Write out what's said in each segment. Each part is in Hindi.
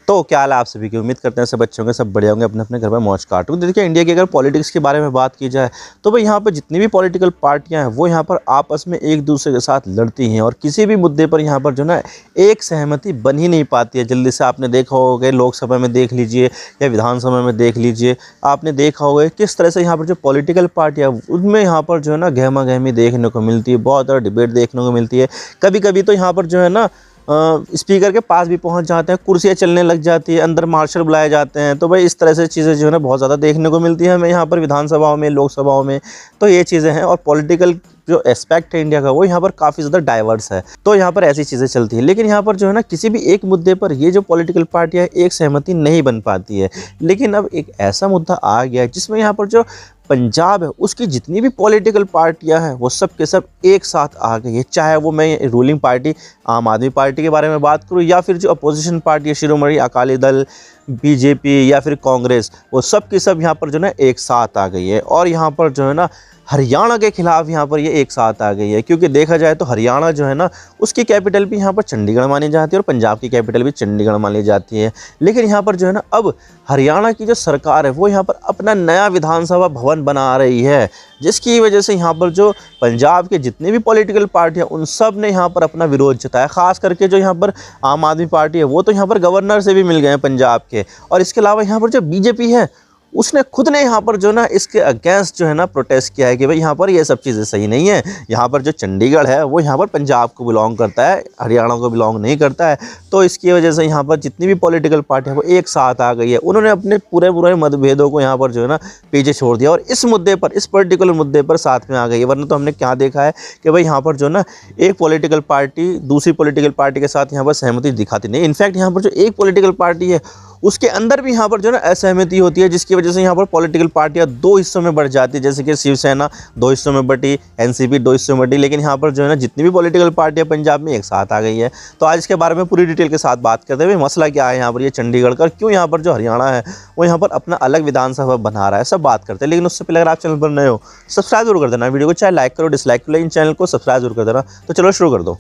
तो क्या हाल है आप सभी की। उम्मीद करते हैं सब बच्चों के सब बढ़िया होंगे, अपने अपने घर में मौज काटो। देखिए इंडिया की अगर पॉलिटिक्स के बारे में बात की जाए तो भाई यहाँ पर जितनी भी पॉलिटिकल पार्टियां हैं वो यहाँ पर आपस में एक दूसरे के साथ लड़ती हैं और किसी भी मुद्दे पर यहाँ पर जो ना एक सहमति बन ही नहीं पाती है जल्दी से। आपने देखा होगा लोकसभा में देख लीजिए या विधानसभा में देख लीजिए, आपने देखा होगा किस तरह से यहाँ पर जो पॉलिटिकल पार्टियाँ उनमें यहाँ पर जो है ना गहमा गहमी देखने को मिलती है, बहुत ज़्यादा डिबेट देखने को मिलती है। कभी कभी तो यहाँ पर जो है ना स्पीकर के पास भी पहुंच जाते हैं, कुर्सियाँ चलने लग जाती है, अंदर मार्शल बुलाए जाते हैं। तो भाई इस तरह से चीज़ें जो है ना बहुत ज़्यादा देखने को मिलती है हमें यहाँ पर विधानसभाओं में, लोकसभाओं में। तो ये चीज़ें हैं और पॉलिटिकल जो एस्पेक्ट है इंडिया का वो यहाँ पर काफ़ी ज़्यादा डाइवर्स है। तो यहाँ पर ऐसी चीज़ें चलती हैं, लेकिन यहाँ पर जो है ना किसी भी एक मुद्दे पर ये जो पॉलिटिकल पार्टियाँ एक सहमति नहीं बन पाती है। लेकिन अब एक ऐसा मुद्दा आ गया है जिसमें यहाँ पर जो पंजाब है उसकी जितनी भी पॉलिटिकल पार्टियां हैं वो सब के सब एक साथ आ गई है। चाहे वो मैं रूलिंग पार्टी आम आदमी पार्टी के बारे में बात करूं या फिर जो अपोजिशन पार्टी है शिरोमणि अकाली दल, बीजेपी या फिर कांग्रेस, वो सब की सब यहाँ पर जो है एक साथ आ गई है। और यहाँ पर जो है ना हरियाणा के खिलाफ यहाँ पर ये एक साथ आ गई है, क्योंकि देखा जाए तो हरियाणा जो है ना उसकी कैपिटल भी यहाँ पर चंडीगढ़ मानी जाती है और पंजाब की कैपिटल भी चंडीगढ़ मानी जाती है। लेकिन यहाँ पर जो है ना अब हरियाणा की जो सरकार है वो यहाँ पर अपना नया विधानसभा भवन बना रही है, जिसकी वजह से यहाँ पर जो पंजाब के जितने भी पॉलिटिकल पार्टियाँ उन सब ने यहाँ पर अपना विरोध जताया। खास करके जो यहाँ पर आम आदमी पार्टी है वो तो यहाँ पर गवर्नर से भी मिल गए हैं पंजाब के। और इसके अलावा यहाँ पर जो बीजेपी है उसने खुद ने यहाँ पर जो ना इसके अगेंस्ट जो है ना प्रोटेस्ट किया है कि भाई यहाँ पर ये सब चीज़ें सही नहीं है। यहाँ पर जो चंडीगढ़ है वो यहाँ पर पंजाब को बिलोंग करता है, हरियाणा को बिलोंग नहीं करता है। तो इसकी वजह से यहाँ पर जितनी भी पॉलिटिकल पार्टी है वो एक साथ आ गई है। उन्होंने अपने पूरे मतभेदों को यहाँ पर जो है ना पीछे छोड़ दिया और इस मुद्दे पर, इस पर्टिकुलर मुद्दे पर साथ में आ गई है। वरना तो हमने क्या देखा है कि भाई यहाँ पर जो ना एक पॉलिटिकल पार्टी दूसरी पॉलिटिकल पार्टी के साथ यहाँ पर सहमति दिखाती नहीं। इनफैक्ट यहाँ पर जो एक पॉलिटिकल पार्टी है उसके अंदर भी यहाँ पर जो है ना असहमति होती है, जिसकी वजह से यहाँ पर पॉलिटिकल पार्टियाँ दो हिस्सों में बढ़ जाती है। जैसे कि शिवसेना दो हिस्सों में बटी, एनसीपी दो हिस्सों में बटी, लेकिन यहाँ पर जो है ना जितनी भी पॉलिटिकल पार्टियाँ पंजाब में एक साथ आ गई है। तो आज इसके बारे में पूरी डिटेल के साथ बात करते हुए मसला क्या है यहाँ पर ये चंडीगढ़ का, क्यों यहाँ पर जो हरियाणा है वो यहाँ पर अपना अलग विधानसभा बना रहा है, सब बात करते हैं। लेकिन उससे पहले अगर आप चैनल पर नए हो सब्सक्राइब जरूर कर देना, वीडियो को चाहे लाइक करो डिसलाइक करो, इन चैनल को सब्सक्राइब जरूर कर देना। तो चलो शुरू कर दो।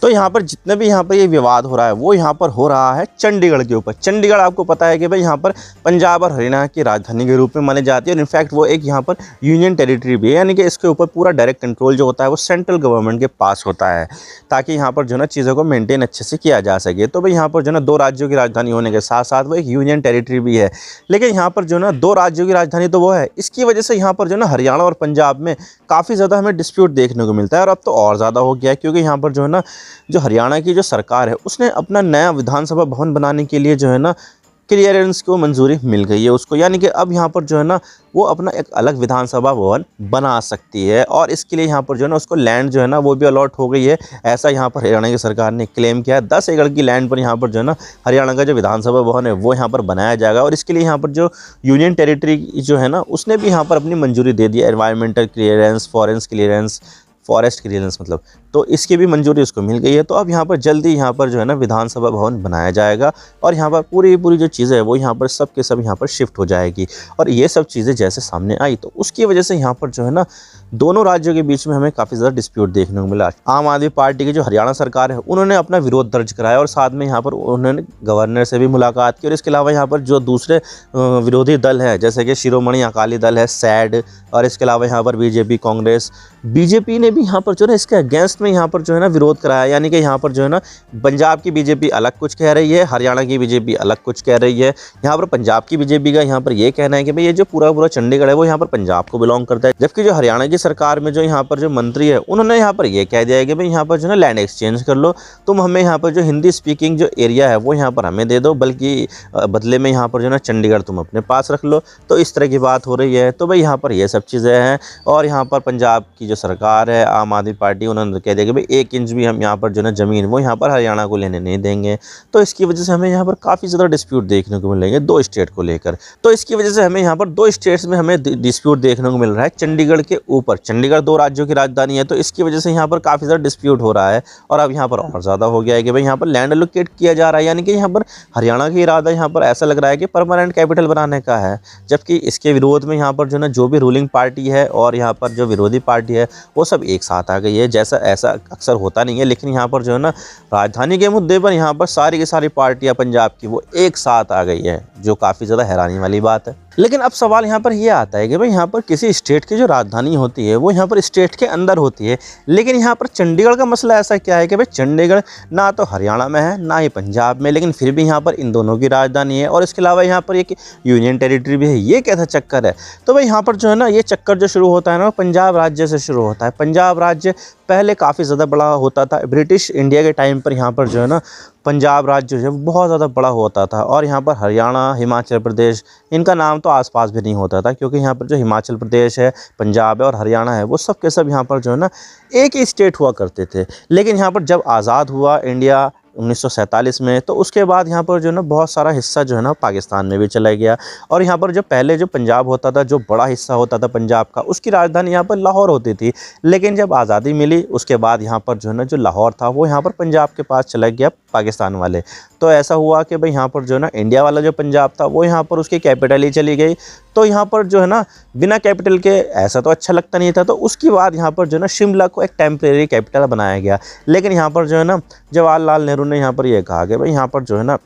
तो यहाँ पर जितने भी यहाँ पर ये विवाद हो रहा है वो यहाँ पर हो रहा है चंडीगढ़ के ऊपर। चंडीगढ़ आपको पता है कि भाई यहाँ पर पंजाब और हरियाणा की राजधानी के रूप में मानी जाती है और इनफैक्ट वो एक यहाँ पर यूनियन टेरिटरी भी है, यानी कि इसके ऊपर पूरा डायरेक्ट कंट्रोल जो होता है वो सेंट्रल गवर्नमेंट के पास होता है, ताकि यहाँ पर जो है ना चीज़ों को मेंटेन अच्छे से किया जा सके। तो भाई यहाँ पर जो है ना दो राज्यों की राजधानी होने के साथ साथ वो एक यूनियन टेरिटरी भी है। लेकिन यहाँ पर जो है ना दो राज्यों की राजधानी तो वो है, इसकी वजह से यहाँ पर जो है ना हरियाणा और पंजाब में काफ़ी ज़्यादा हमें डिस्प्यूट देखने को मिलता है। और अब तो और ज़्यादा हो गया है, क्योंकि यहाँ पर जो है ना जो हरियाणा की जो सरकार है उसने अपना नया विधानसभा भवन बनाने के लिए जो है ना क्लियरेंस को मंजूरी मिल गई है उसको, यानी कि अब यहाँ पर जो है ना वो अपना एक अलग विधानसभा भवन बना सकती है। और इसके लिए यहाँ पर जो है ना उसको लैंड जो है ना वो भी अलॉट हो गई है, ऐसा यहाँ पर हरियाणा की सरकार ने क्लेम किया है। 10 एकड़ की लैंड पर यहाँ पर जो है ना हरियाणा का जो विधानसभा भवन है वो यहाँ पर बनाया जाएगा। और इसके लिए यहाँ पर जो यूनियन टेरिटरी जो है ना उसने भी यहाँ पर अपनी मंजूरी दे दी है, एनवायरमेंटल क्लियरेंस, फॉरेस्ट क्लियरेंस मतलब, तो इसकी भी मंजूरी उसको मिल गई है। तो अब यहाँ पर जल्दी यहाँ पर जो है ना विधानसभा भवन बनाया जाएगा और यहाँ पर पूरी जो चीज़ें है वो यहाँ पर सब के सब यहाँ पर शिफ्ट हो जाएगी। और ये सब चीज़ें जैसे सामने आई तो उसकी वजह से यहाँ पर जो है ना दोनों राज्यों के बीच में हमें काफ़ी ज़्यादा डिस्प्यूट देखने को मिला। आम आदमी पार्टी की जो हरियाणा सरकार है उन्होंने अपना विरोध दर्ज कराया और साथ में यहाँ पर उन्होंने गवर्नर से भी मुलाकात की। और इसके अलावा यहाँ पर जो दूसरे विरोधी दल है जैसे कि शिरोमणि अकाली दल है, सैड, और इसके अलावा यहाँ पर बीजेपी, कांग्रेस, बीजेपी ने भी यहाँ पर जो है ना इसके अगेंस्ट में यहाँ पर जो है ना विरोध कराया। यानी कि यहाँ पर जो है ना पंजाब की बीजेपी अलग कुछ कह रही है, हरियाणा की बीजेपी अलग कुछ कह रही है। यहाँ पर पंजाब की बीजेपी का यहाँ पर ये कहना है कि भाई ये जो पूरा चंडीगढ़ है वो यहाँ पर पंजाब को बिलोंग करता है, जबकि जो हरियाणा की सरकार में जो यहाँ पर जो मंत्री है उन्होंने यहाँ पर ये कह दिया है कि भाई यहाँ पर जो है ना लैंड एक्सचेंज कर लो, तुम हमें यहाँ पर जो हिंदी स्पीकिंग जो एरिया है वो यहाँ पर हमें दे दो, बल्कि बदले में यहाँ पर जो है ना चंडीगढ़ तुम अपने पास रख लो। तो इस तरह की बात हो रही है। तो भाई यहाँ पर ये सब चीज़ें हैं। और यहाँ पर पंजाब की जो सरकार है आम आदमी पार्टी, उन्होंने कह दिया कि भाई 1 इंच भी हम यहाँ पर जो है ना ज़मीन वो यहाँ पर हरियाणा को लेने नहीं देंगे। तो इसकी वजह से हमें यहाँ पर काफ़ी ज़्यादा डिस्प्यूट देखने को मिलेंगे 2 स्टेट को लेकर। तो इसकी वजह से हमें यहाँ पर 2 स्टेट्स में हमें डिस्प्यूट देखने को मिल रहा है चंडीगढ़ के ऊपर। चंडीगढ़ 2 राज्यों की राजधानी है, तो इसकी वजह से यहाँ पर काफ़ी ज़्यादा डिस्प्यूट हो रहा है। और अब यहाँ पर और ज़्यादा हो गया है कि भाई यहाँ पर लैंड एलोकेट किया जा रहा है, यानी कि यहाँ पर हरियाणा का इरादा यहाँ पर ऐसा लग रहा है कि परमानेंट कैपिटल बनाने का है, जबकि इसके विरोध में यहाँ पर जो है ना जो भी रूलिंग पार्टी है और यहाँ पर जो विरोधी पार्टी है वो सब एक साथ आ गई है। जैसा ऐसा अक्सर होता नहीं है, लेकिन यहाँ पर जो है ना राजधानी के मुद्दे पर यहाँ पर सारी की सारी पार्टियाँ पंजाब की वो एक साथ आ गई है, जो काफ़ी ज़्यादा हैरानी वाली बात है। लेकिन अब सवाल यहाँ पर ये आता है कि भाई यहाँ पर किसी स्टेट की जो राजधानी होती है वो यहाँ पर स्टेट के अंदर होती है, लेकिन यहाँ पर चंडीगढ़ का मसला ऐसा क्या है कि भाई चंडीगढ़ ना तो हरियाणा में है ना ही पंजाब में, लेकिन फिर भी यहाँ पर इन दोनों की राजधानी है और इसके अलावा यहाँ पर एक यूनियन टेरिटरी भी है। ये कैसा चक्कर है? तो भाई यहाँ पर जो है ना ये चक्कर जो शुरू होता है ना पंजाब राज्य से शुरू होता है। पंजाब राज्य पहले काफ़ी ज़्यादा बड़ा होता था, ब्रिटिश इंडिया के टाइम पर यहाँ पर जो है ना पंजाब राज्य जो है बहुत ज़्यादा बड़ा होता था और यहाँ पर हरियाणा, हिमाचल प्रदेश इनका नाम तो आसपास भी नहीं होता था, क्योंकि यहाँ पर जो हिमाचल प्रदेश है, पंजाब है और हरियाणा है वो सब के सब यहाँ पर जो है ना एक ही स्टेट हुआ करते थे। लेकिन यहाँ पर जब आज़ाद हुआ इंडिया 1947 में, तो उसके बाद यहाँ पर जो है ना बहुत सारा हिस्सा जो है ना पाकिस्तान में भी चला गया और यहाँ पर जो पहले जो पंजाब होता था, जो बड़ा हिस्सा होता था पंजाब का, उसकी राजधानी यहाँ पर लाहौर होती थी। लेकिन जब आज़ादी मिली उसके बाद यहाँ पर जो है ना जो लाहौर था वो यहाँ पर पंजाब के पास चला गया पाकिस्तान वाले। तो ऐसा हुआ कि भाई यहाँ पर जो है ना इंडिया वाला जो पंजाब था वो यहाँ पर उसकी कैपिटल ही चली गई। तो यहाँ पर जो है ना बिना कैपिटल के ऐसा तो अच्छा लगता नहीं था, तो उसके बाद यहाँ पर जो है ना शिमला को एक टेम्परेरी कैपिटल बनाया गया। लेकिन यहाँ पर जो है ना जवाहरलाल नेहरू ने यहाँ पर ये कहा कि भाई यहाँ पर जो है ना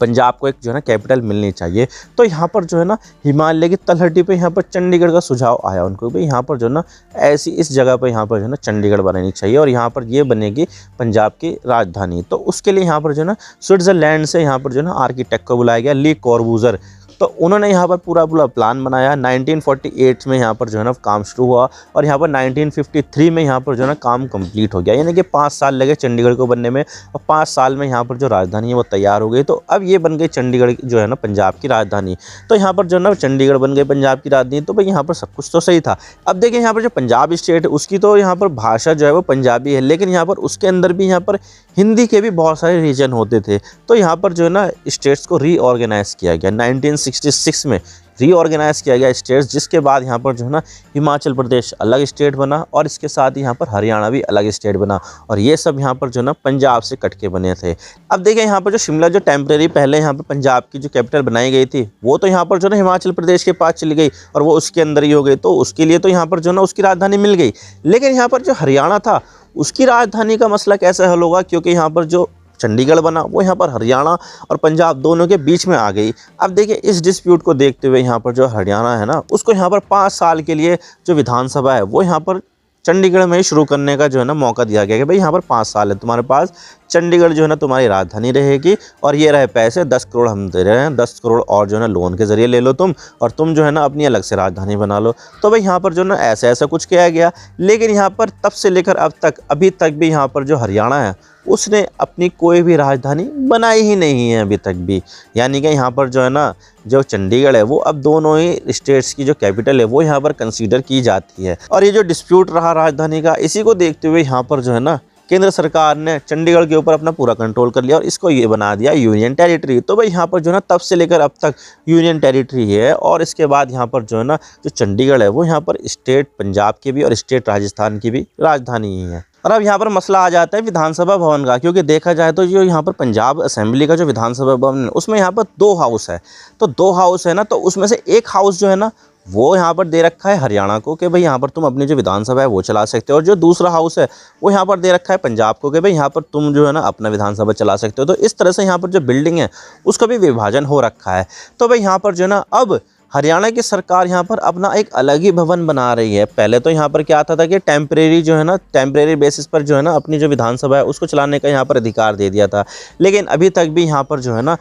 पंजाब को एक जो है ना कैपिटल मिलनी चाहिए। तो यहाँ पर जो है ना हिमालय की तलहटी पे यहाँ पर चंडीगढ़ का सुझाव आया उनको, भाई यहाँ पर जो है ना ऐसी इस जगह पर यहाँ पर जो है ना चंडीगढ़ बनानी चाहिए और यहाँ पर ये बनेगी पंजाब की राजधानी। तो उसके लिए यहाँ पर जो है ना स्विट्ज़रलैंड से यहाँ पर जो है ना आर्किटेक्ट को बुलाया गया, ली कॉर्बूज़र। तो उन्होंने यहाँ पर पूरा प्लान बनाया। 1948 में यहाँ पर जो है ना काम शुरू हुआ और यहाँ पर 1953 में यहाँ पर जो है ना काम कंप्लीट हो गया, यानी कि 5 साल लगे चंडीगढ़ को बनने में और 5 साल में यहाँ पर जो राजधानी है वो तैयार हो गई। तो अब ये बन गई चंडीगढ़ जो है ना पंजाब की राजधानी। तो यहाँ पर जो है ना चंडीगढ़ बन गई पंजाब की राजधानी। तो भाई यहाँ पर सब कुछ तो सही था। अब देखिए यहाँ पर जो पंजाब स्टेट है उसकी तो यहाँ पर भाषा जो है वो पंजाबी है, लेकिन यहाँ पर उसके अंदर भी यहाँ पर हिंदी के भी बहुत सारे रीजन होते थे। तो यहाँ पर जो है ना स्टेट्स को रीऑर्गेनाइज किया गया 1966 में, रीऑर्गेनाइज किया गया स्टेट्स, जिसके बाद यहाँ पर जो है ना हिमाचल प्रदेश अलग स्टेट बना और इसके साथ ही यहाँ पर हरियाणा भी अलग स्टेट बना और ये सब यहाँ पर जो है ना पंजाब से कट के बने थे। अब देखिए यहाँ पर जो शिमला जो टेम्परेरी पहले यहाँ पर पंजाब की जो कैपिटल बनाई गई थी वो तो यहाँ पर जो है ना हिमाचल प्रदेश के पास चली गई और वो उसके अंदर ही हो गई। तो उसके लिए तो यहाँ पर जो है ना उसकी राजधानी मिल गई, लेकिन यहाँ पर जो हरियाणा था उसकी राजधानी का मसला कैसे हल होगा, क्योंकि यहाँ पर जो चंडीगढ़ बना वो यहाँ पर हरियाणा और पंजाब दोनों के बीच में आ गई। अब देखिए इस डिस्प्यूट को देखते हुए यहाँ पर जो हरियाणा है ना उसको यहाँ पर 5 साल के लिए जो विधानसभा है वो यहाँ पर चंडीगढ़ में ही शुरू करने का जो है ना मौका दिया गया कि भाई यहाँ पर 5 साल है तुम्हारे पास, चंडीगढ़ जो है ना तुम्हारी राजधानी रहेगी और ये रहे पैसे 10 करोड़ हम दे रहे हैं, 10 करोड़ और जो है ना लोन के ज़रिए ले लो तुम और तुम जो है ना अपनी अलग से राजधानी बना लो। तो भाई यहाँ पर जो है ना ऐसा ऐसा कुछ किया गया, लेकिन यहाँ पर तब से लेकर अब तक अभी तक भी यहाँ पर जो हरियाणा है उसने अपनी कोई भी राजधानी बनाई ही नहीं है अभी तक भी। यानी कि यहाँ पर जो है ना जो चंडीगढ़ है वो अब दोनों ही स्टेट्स की जो कैपिटल है वो यहाँ पर कंसीडर की जाती है। और ये जो डिस्प्यूट रहा राजधानी का, इसी को देखते हुए यहाँ पर जो है ना केंद्र सरकार ने चंडीगढ़ के ऊपर अपना पूरा कंट्रोल कर लिया और इसको ये बना दिया यूनियन टेरिटरी। तो भाई यहाँ पर जो है ना तब से लेकर अब तक यूनियन टेरिटरी है और इसके बाद यहाँ पर जो है ना जो चंडीगढ़ है वो यहाँ पर स्टेट पंजाब की भी और स्टेट राजस्थान की भी राजधानी ही है। और अब यहाँ पर मसला आ जाता है विधानसभा भवन का, क्योंकि देखा जाए तो जो यहाँ पर पंजाब असेंबली का जो विधानसभा भवन है उसमें यहाँ पर 2 हाउस है। तो 2 हाउस है ना, तो उसमें से एक हाउस जो है ना वो यहाँ पर दे रखा है हरियाणा को कि भाई यहाँ पर तुम अपनी जो विधानसभा है वो चला सकते हो, और जो दूसरा हाउस है वो यहाँ पर दे रखा है पंजाब को कि भाई यहाँ पर तुम जो है ना अपना विधानसभा चला सकते हो। तो इस तरह से यहाँ पर जो बिल्डिंग है उसका भी विभाजन हो रखा है। तो भाई यहाँ पर जो है ना अब हरियाणा की सरकार यहाँ पर अपना एक अलग ही भवन बना रही है। पहले तो यहाँ पर क्या आता था कि टेम्परेरी जो है ना टेम्परेरी बेसिस पर जो है ना अपनी जो विधानसभा है उसको चलाने का यहाँ पर अधिकार दे दिया था, लेकिन अभी तक भी यहाँ पर जो है ना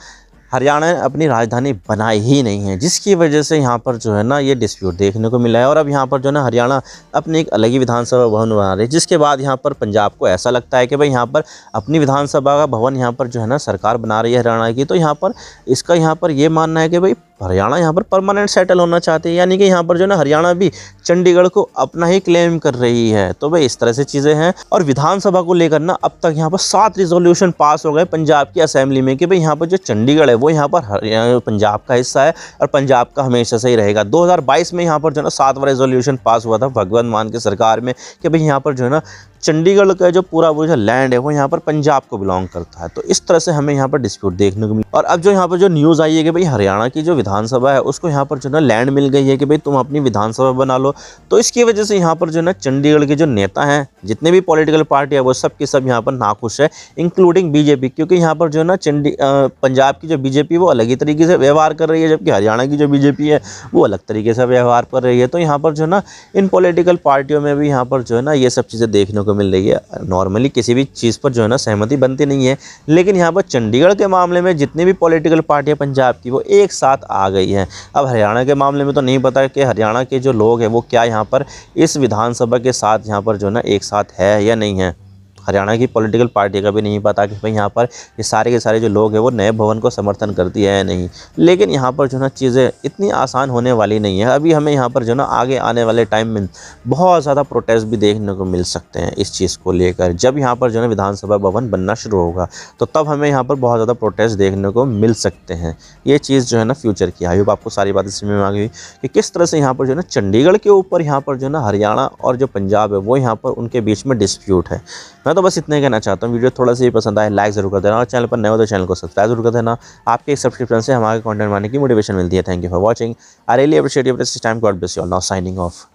हरियाणा ने अपनी राजधानी बनाई ही नहीं है, जिसकी वजह से यहाँ पर जो है ना ये डिस्प्यूट देखने को मिला है। और अब यहाँ पर जो है ना हरियाणा अपनी एक अलग ही विधानसभा भवन बना रही है, जिसके बाद यहाँ पर पंजाब को ऐसा लगता है कि भाई यहाँ पर अपनी विधानसभा का भवन यहाँ पर जो है ना सरकार बना रही है हरियाणा की। तो यहाँ पर इसका यहाँ पर ये मानना है कि भाई हरियाणा यहाँ पर परमानेंट सेटल होना चाहती है, यानी कि यहाँ पर जो है ना हरियाणा भी चंडीगढ़ को अपना ही क्लेम कर रही है। तो भाई इस तरह से चीज़ें हैं। और विधानसभा को लेकर ना अब तक यहाँ पर 7 रिजोल्यूशन पास हो गए पंजाब की असेंबली में कि भाई यहाँ पर जो चंडीगढ़ है वो यहाँ पर पंजाब का हिस्सा है और पंजाब का हमेशा से ही रहेगा। 2022 में यहाँ पर जो है ना 7वां रेजोल्यूशन पास हुआ था भगवंत मान की सरकार में कि भाई यहाँ पर जो है ना चंडीगढ़ का जो पूरा वो जो लैंड है वो यहाँ पर पंजाब को बिलोंग करता है। तो इस तरह से हमें यहाँ पर डिस्प्यूट देखने को मिला। और अब जो यहाँ पर जो न्यूज़ आई है कि भाई हरियाणा की जो विधानसभा है उसको यहाँ पर जो ना लैंड मिल गई है कि भाई तुम अपनी विधानसभा बना लो। तो इसकी वजह से यहाँ पर जो ना चंडीगढ़ के जो नेता हैं, जितने भी पॉलिटिकल पार्टी है, वो सब के सब यहाँ पर नाखुश है, इंक्लूडिंग बीजेपी। क्योंकि यहाँ पर जो ना पंजाब की जो बीजेपी वो अलग ही तरीके से व्यवहार कर रही है, जबकि हरियाणा की जो बीजेपी है वो अलग तरीके से व्यवहार कर रही है। तो यहाँ पर जो ना इन पॉलिटिकल पार्टियों में भी यहाँ पर जो है ना ये सब चीज़ें देखने को मिल रही है। नॉर्मली किसी भी चीज़ पर जो है ना सहमति बनती नहीं है, लेकिन यहाँ पर चंडीगढ़ के मामले में जितनी भी पॉलिटिकल पार्टियाँ पंजाब की वो एक साथ आ गई हैं। अब हरियाणा के मामले में तो नहीं पता कि हरियाणा के जो लोग हैं वो क्या यहाँ पर इस विधानसभा के साथ यहाँ पर जो है ना एक साथ है या नहीं है। हरियाणा की पॉलिटिकल पार्टी का भी नहीं पता कि भाई यहाँ पर ये सारे के सारे जो लोग हैं वो नए भवन को समर्थन करती है या नहीं। लेकिन यहाँ पर जो ना चीज़ें इतनी आसान होने वाली नहीं है। अभी हमें यहाँ पर जो ना आगे आने वाले टाइम में बहुत ज़्यादा प्रोटेस्ट भी देखने को मिल सकते हैं इस चीज़ को लेकर। जब यहाँ पर जो ना विधानसभा भवन बनना शुरू होगा तो तब हमें यहाँ पर बहुत ज़्यादा प्रोटेस्ट देखने को मिल सकते हैं। ये चीज़ जो है ना फ्यूचर की। आई होप आपको सारी बातें समझ में आ गई कि किस तरह से यहाँ पर जो ना चंडीगढ़ के ऊपर यहाँ पर जो ना हरियाणा और जो पंजाब है वो यहाँ पर उनके बीच में डिस्प्यूट है। मैं तो बस इतना ही कहना चाहता हूँ। वीडियो थोड़ा सा ही पसंद आए लाइक ज़रूर कर देना, और चैनल पर नए हो तो चैनल को सब्सक्राइब जरूर कर देना। आपके एक सब्सक्रिप्शन से हमारे कंटेंट बनाने की मोटिवेशन मिलती है। Thank you for watching. I really appreciate your time. God bless you all. Now signing off.